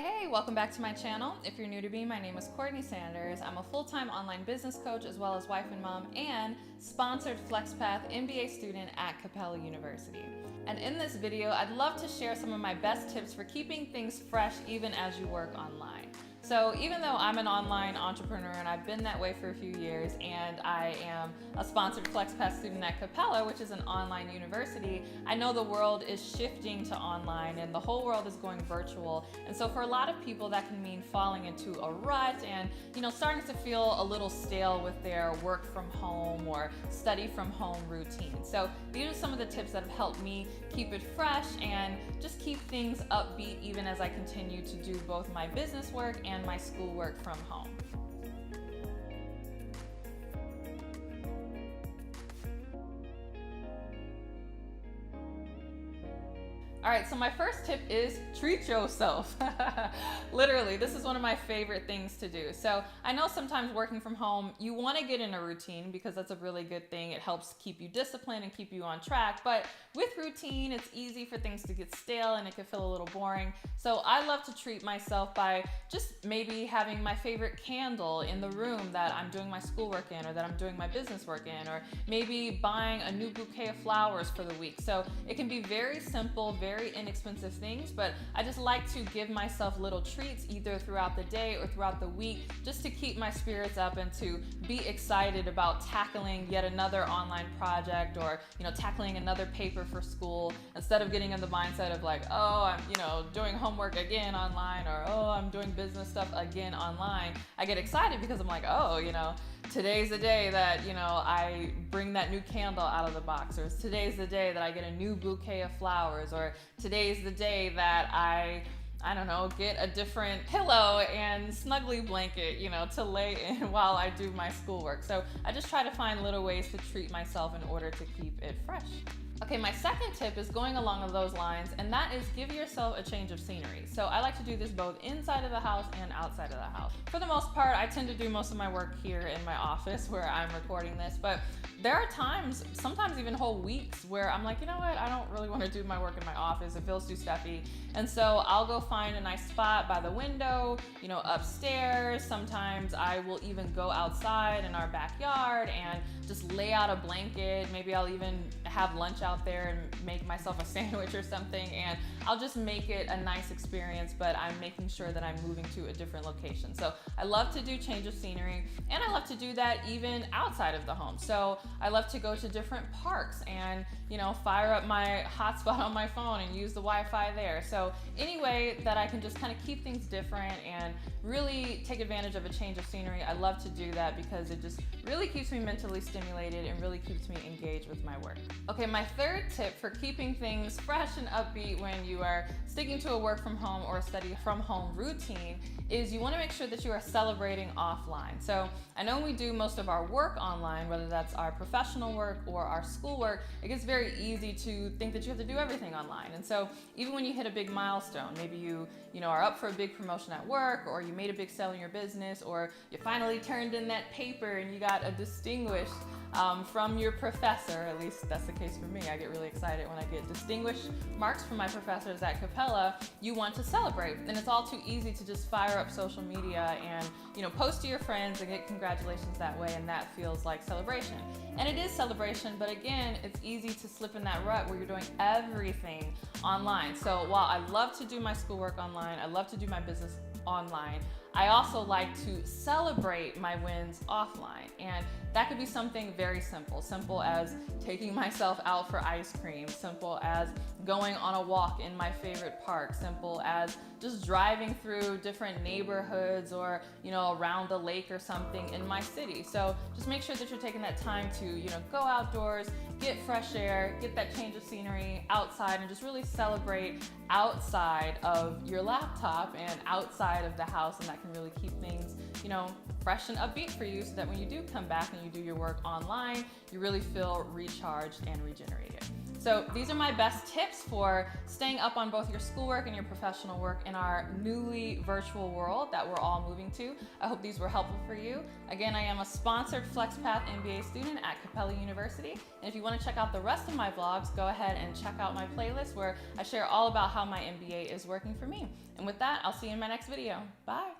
Hey, welcome back to my channel. If you're new to me, my name is Courtney Sanders. I'm a full-time online business coach as well as wife and mom and sponsored FlexPath MBA student at Capella University. And in this video, I'd love to share some of my best tips for keeping things fresh even as you work online. So even though I'm an online entrepreneur and I've been that way for a few years, and I am a sponsored FlexPath student at Capella, which is an online university, I know the world is shifting to online and the whole world is going virtual. And so for a lot of people that can mean falling into a rut and starting to feel a little stale with their work from home or study from home routine. So these are some of the tips that have helped me keep it fresh and just keep things upbeat even as I continue to do both my business work and my schoolwork from home. All right, so my first tip is treat yourself. Literally, this is one of my favorite things to do. So I know sometimes working from home, you want to get in a routine because that's a really good thing. It helps keep you disciplined and keep you on track. But with routine, it's easy for things to get stale and it can feel a little boring. So I love to treat myself by just maybe having my favorite candle in the room that I'm doing my schoolwork in or that I'm doing my business work in, or maybe buying a new bouquet of flowers for the week. So it can be very simple, very inexpensive things, but I just like to give myself little treats either throughout the day or throughout the week just to keep my spirits up and to be excited about tackling yet another online project or tackling another paper for school, instead of getting in the mindset of like, oh, I'm doing homework again online, or oh, I'm doing business stuff again online. I get excited because I'm like, oh, today's the day that I bring that new candle out of the box, or today's the day that I get a new bouquet of flowers, or today's the day that I don't know, get a different pillow and snuggly blanket, to lay in while I do my schoolwork. So I just try to find little ways to treat myself in order to keep it fresh. Okay, my second tip is going along those lines, and that is give yourself a change of scenery. So I like to do this both inside of the house and outside of the house. For the most part, I tend to do most of my work here in my office where I'm recording this, but there are times, sometimes even whole weeks, where I'm like, you know what, I don't really want to do my work in my office. It feels too stuffy. And so I'll go find a nice spot by the window, upstairs. Sometimes I will even go outside in our backyard and just lay out a blanket. Maybe I'll even have lunch out there and make myself a sandwich or something, and I'll just make it a nice experience, but I'm making sure that I'm moving to a different location. So I love to do change of scenery, and I love to do that even outside of the home. So I love to go to different parks and fire up my hotspot on my phone and use the Wi-Fi there. So any way that I can just kind of keep things different and really take advantage of a change of scenery, I love to do that because it just really keeps me mentally stimulated and really keeps me engaged with my work. Okay, my third tip for keeping things fresh and upbeat when you are sticking to a work from home or study from home routine is you want to make sure that you are celebrating offline. So I know we do most of our work online, whether that's our professional work or our schoolwork. It gets very easy to think that you have to do everything online. And so even when you hit a big milestone, maybe you are up for a big promotion at work, or you made a big sale in your business, or you finally turned in that paper and you got a distinguished from your professor. At least that's the case for me. I get really excited when I get distinguished marks from my professors at Capella. You want to celebrate, and it's all too easy to just fire up social media and post to your friends and get congratulations that way, and that feels like celebration. And it is celebration, but again, it's easy to slip in that rut where you're doing everything online. So while I love to do my schoolwork online, I love to do my business online, I also like to celebrate my wins offline. And that could be something very simple as taking myself out for ice cream, simple as going on a walk in my favorite park, simple as just driving through different neighborhoods or, around a lake or something in my city. So just make sure that you're taking that time to, go outdoors, get fresh air, get that change of scenery outside, and just really celebrate outside of your laptop and outside of the house. And that can really keep things, fresh and upbeat for you, so that when you do come back and you do your work online, you really feel recharged and regenerated. So these are my best tips for staying up on both your schoolwork and your professional work in our newly virtual world that we're all moving to. I hope these were helpful for you. Again, I am a sponsored FlexPath MBA student at Capella University. And if you want to check out the rest of my vlogs, go ahead and check out my playlist where I share all about how my MBA is working for me. And with that, I'll see you in my next video. Bye.